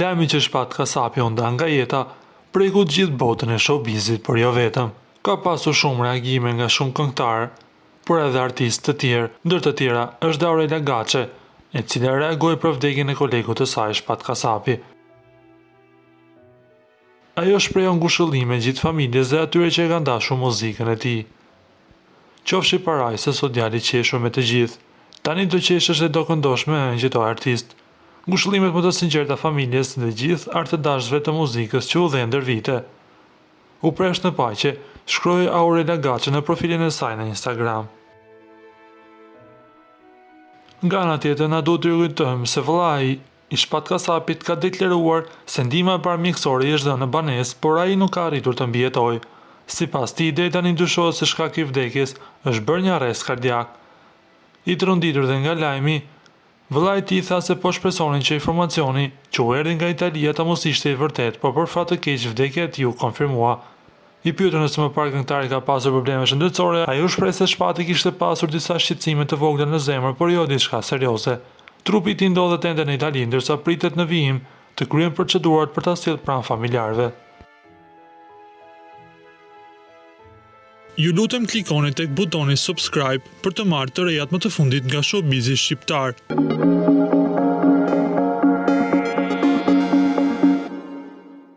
Lajmi që shpat kasapi u nda nga jeta preku të gjithë botën e showbizit, por jo vetëm. Ka pasur shumë reagime nga shumë këngëtarë, por edhe artistë të tjerë, ndër të tjera është Aurela Gaçe, e cila reagoi për vdekjen e kolegut të saj shpat kasapi. Ajo shprejon ngushëllime gjithë familjes dhe atyre që e kanë dashur muzikën e tij. Qofshi parajsës o djali qeshur me të gjithë, tani do qeshësh dhe do këndosh me gjithë artist. Ngushëllimet më të sinqerta familjes dhe gjithë artëdashësve të muzikës që u dhe ndër vite. U presh në paqe, shkroi Aurela Gaçe në profilin e saj në Instagram. Nga ana tjetër na duhet të kujtojmë se vllai i shpat kasapit ka deklaruar se ndihma e parë mjekësore i është dhënë në banesë, por ai nuk ka arritur të mbijetojë. Sipas tij, deri tani ndryshohet se shkaku i vdekjes është bërë një arrest kardiak. I tronditër dhe nga lajmi, vllai i tij tha se po shpresonin që informacioni që u erdhi nga Italia ta mos ishte i vërtetë, por për fat të keq vdekja e tij u konfirmua. I pyetur nëse më parë këngëtari ka pasur probleme shëndetësore, ai u shpreh se shpati kishte pasur disa shqetësime të vogla në zemër, por jo diçka serioze. Trupi i tij ndodhet ende në Itali, ndërsa pritet në vijim të kryen procedurat për ta sjellë pranë familjarëve. Ju lutem klikoni tek butoni subscribe për të marrë të rejat më të fundit nga showbizi shqiptar.